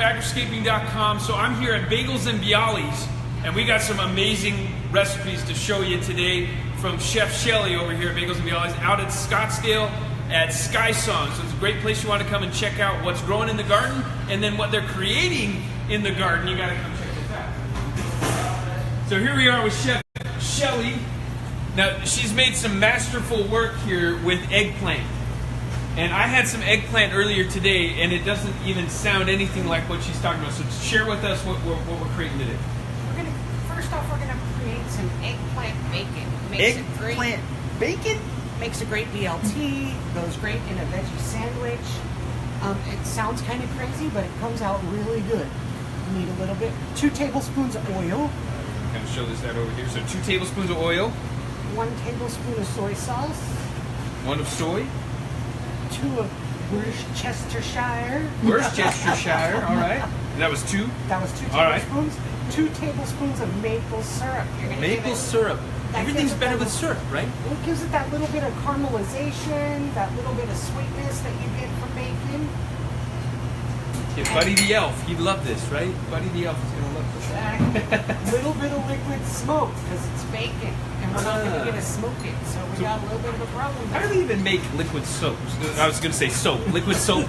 Agriscaping.com. So I'm here at Bagels and Bialys, and we got some amazing recipes to show you today from Chef Shelly over here at Bagels and Bialys out at Scottsdale at Sky Song. So it's a great place you want to come and check out what's growing in the garden and then what they're creating in the garden. You got to come check this out. So here we are with Chef Shelly. Now she's made some masterful work here with eggplant. And I had some eggplant earlier today, and it doesn't even sound anything like what she's talking about. So share with us what we're creating today. First off, we're gonna create some eggplant bacon. Eggplant bacon? Makes a great BLT. Goes great in a veggie sandwich. It sounds kind of crazy, but it comes out really good. You need a little bit. 2 tablespoons of oil. Kind of show this out over here. So 2 tablespoons of oil. 1 tablespoon of soy sauce. 1 of soy. 2 of Worcestershire. Worcestershire, all right. And that was 2? That was 2 tablespoons. Right. 2 tablespoons of maple syrup. Maple syrup. Everything's better with syrup, right? It gives it that little bit of caramelization, that little bit of sweetness that you get from bacon. Yeah, Buddy the Elf, he'd love this, right? Buddy the Elf is going to love this. Exactly. Little bit of liquid smoke, because it's bacon, and we're not going to get to smoke it, so we got a little bit of a problem. How do they even make liquid soap? I was going to say soap. Liquid soap.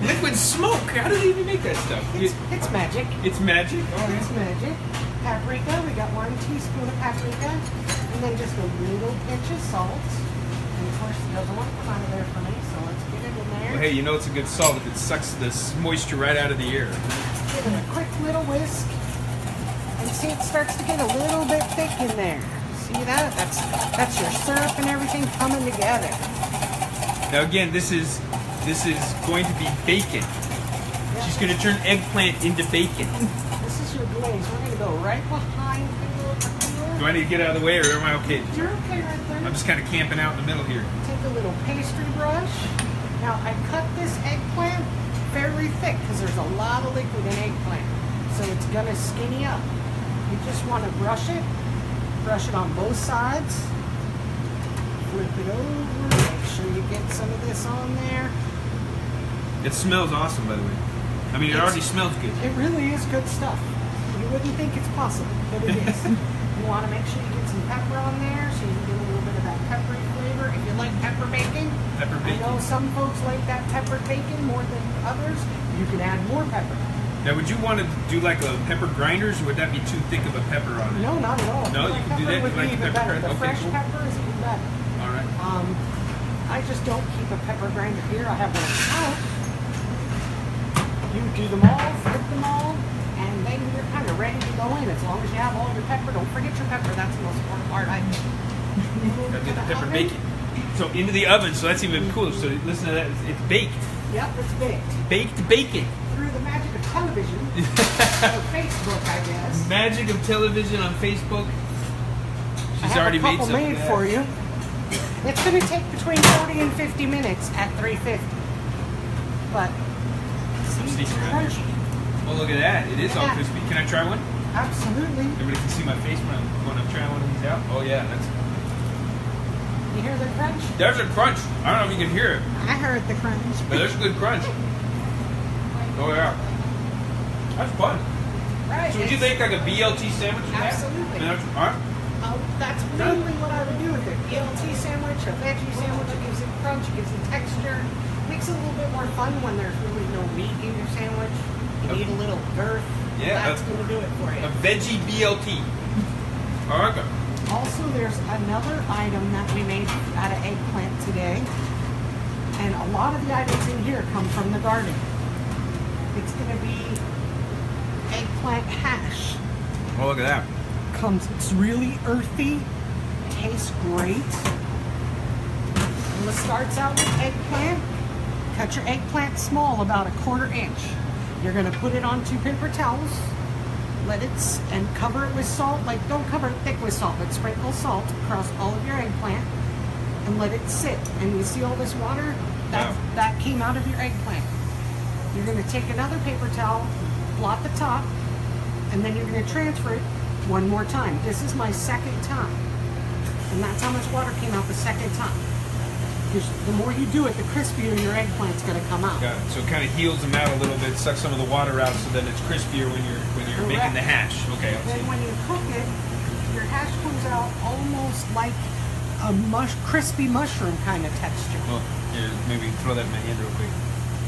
Liquid smoke. How do they even make that stuff? It's magic. It's magic? Oh, it's magic. Paprika, we got 1 teaspoon of paprika, and then just a little pinch of salt. And of course, it doesn't want to come out of there for me, so let's get it in there. Well, hey, you know it's a good salt if it sucks the moisture right out of the air. Give it a quick little whisk. And see, it starts to get a little bit thick in there. See that? That's your syrup and everything coming together. Now again, this is going to be bacon. Yep. She's going to turn eggplant into bacon. This is your glaze. We're going to go right behind the. Do I need to get out of the way, or am I okay? You're okay right there. I'm just kind of camping out in the middle here. Take a little pastry brush. Now I cut this eggplant fairly thick because there's a lot of liquid in eggplant, so it's going to skinny up. You just want to brush it on both sides, flip it over, make sure you get some of this on there. It smells awesome, by the way. I mean, it already smells good. It really is good stuff. You wouldn't think it's possible, but it is. You want to make sure you get some pepper on there so you can get a little bit of that peppery flavor. If you like pepper bacon, I know some folks like that peppered bacon more than others. You can add more pepper. Now, would you want to do like a pepper grinders, or would that be too thick of a pepper on it? No, not at all. No, you can do that. Would be even better. The okay, fresh cool. pepper is even better. All right. I just don't keep a pepper grinder here. I have one out. You do them all, flip them all, and then you're kind of ready to go in. As long as you have all your pepper, don't forget your pepper. That's the most important part. Gotta get the pepper bacon. So into the oven. So that's even cooler. So listen to that. It's baked. Yep, it's baked. Baked bacon. Through the magic of television, or Facebook, I guess. Magic of television on Facebook. She's already made some. I have a couple made for you. It's going to take between 40 and 50 minutes at 350. But see, it's crunchy. Oh, look at that! It is all crispy. Can I try one? Absolutely. Everybody can see my face when I'm trying one of these out. Oh yeah, that's. You hear the crunch? There's a crunch. I don't know if you can hear it. I heard the crunch. But there's a good crunch. Oh yeah. That's fun. Right. So would you make like a BLT sandwich? Absolutely. That's mainly what I would do with it. BLT sandwich, a veggie sandwich. It gives it crunch. It gives it texture. Makes it a little bit more fun when there's really no meat in your sandwich. You need a little girth. Yeah. That's going to do it for you. A veggie BLT. I like it. Also, there's another item that we made out of eggplant today. And a lot of the items in here come from the garden. It's going to be eggplant hash. Oh, look at that. It's really earthy. Tastes great. And it starts out with eggplant. Cut your eggplant small, about 1/4 inch. You're going to put it on 2 paper towels. And cover it with salt. Like, don't cover it thick with salt, but sprinkle salt across all of your eggplant and let it sit. And you see all this water? That came out of your eggplant. You're going to take another paper towel, blot the top, and then you're going to transfer it 1 more time. This is my 2nd time. And that's how much water came out the 2nd time. Because the more you do it, the crispier your eggplant's going to come out. Got it. So it kind of heals them out a little bit, sucks some of the water out, so then it's crispier when you're making the hash. Okay. Then when you cook it, your hash comes out almost like a crispy mushroom kind of texture. Well, here, maybe throw that in my hand real quick.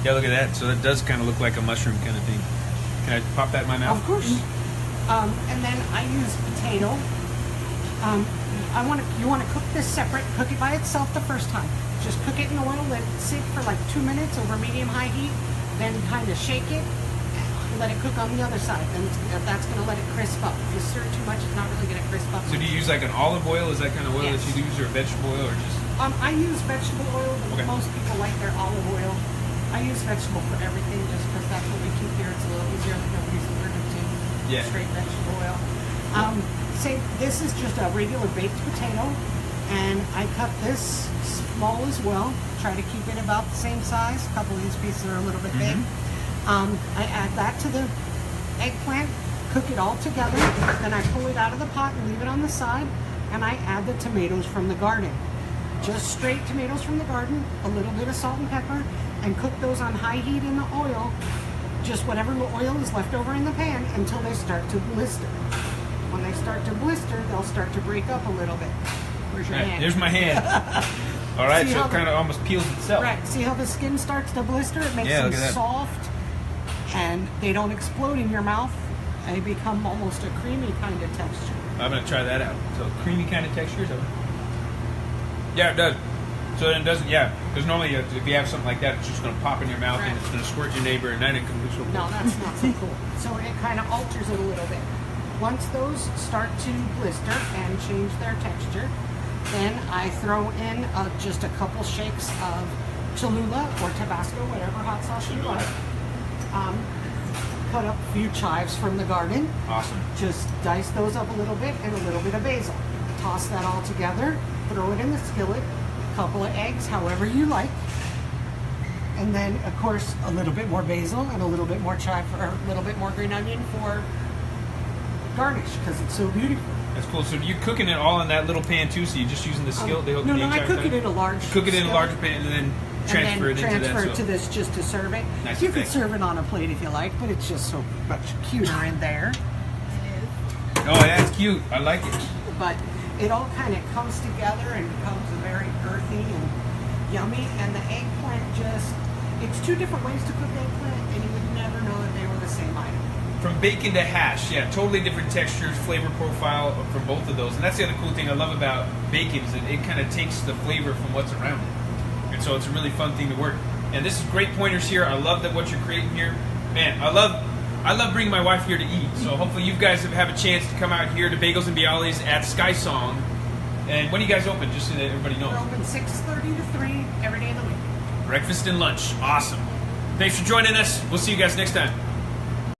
Yeah, look at that. So that does kind of look like a mushroom kind of thing. Can I pop that in my mouth? Of course. And then I use potato. You want to cook this separate. Cook it by itself the first time. Just cook it in oil. Let it sit for like 2 minutes over medium-high heat. Then kind of shake it. Let it cook on the other side. And that's going to let it crisp up. If you stir too much, it's not really going to crisp up. So do you use like an olive oil? Is that kind of oil Yes. that you use, or vegetable oil, or just? I use vegetable oil, but Okay. most people like their olive oil. I use vegetable for everything just because that's what we keep here. It's a little easier than nobody's allergic to straight vegetable oil. This is just a regular baked potato, and I cut this small as well. Try to keep it about the same size. A couple of these pieces are a little bit big. I add that to the eggplant, cook it all together, then I pull it out of the pot and leave it on the side, and I add the tomatoes from the garden. Just straight tomatoes from the garden, a little bit of salt and pepper, and cook those on high heat in the oil, just whatever oil is left over in the pan, until they start to blister. When they start to blister, they'll start to break up a little bit. Where's your hand? There's my hand. All right, See so how it kind of almost peels itself. Right, see how the skin starts to blister? It makes them look at that. soft, and they don't explode in your mouth. They become almost a creamy kind of texture. I'm going to try that out. So creamy kind of texture. Yeah, it does. So then it doesn't, because normally if you have something like that, it's just going to pop in your mouth and it's going to squirt your neighbor, and then it can be so cool. No, that's not so cool. So it kind of alters it a little bit. Once those start to blister and change their texture, then I throw in just a couple shakes of Cholula or Tabasco, whatever hot sauce you like. Cut up a few chives from the garden. Awesome. Just dice those up a little bit, and a little bit of basil. Toss that all together, throw it in the skillet, a couple of eggs, however you like. And then, of course, a little bit more basil and a little bit more chive, or a little bit more green onion for garnish, because it's so beautiful. That's cool. So you're cooking it all in that little pan too, so you're just using the skillet? No, I cook it in a large Cook it in a skillet, larger pan and then transfer it into that. Transfer it to this just to serve it. Nice You effect. can serve it on a plate if you like, but it's just so much cuter in there. Oh, that's cute. I like it. But it all kind of comes together and becomes a very earthy and yummy. And the eggplant it's two different ways to cook eggplant, and you would never know that they were the same item. From bacon to hash, totally different textures, flavor profile for both of those. And that's the other cool thing I love about bacon, is that it kind of takes the flavor from what's around it. And so it's a really fun thing to work. And this is great pointers here. I love that what you're creating here. Man, I love bringing my wife here to eat. So hopefully you guys have a chance to come out here to Bagels and Bialys at Sky Song. And when do you guys open, just so that everybody knows? We're open 6:30 to 3 every day of the week. Breakfast and lunch. Awesome. Thanks for joining us. We'll see you guys next time.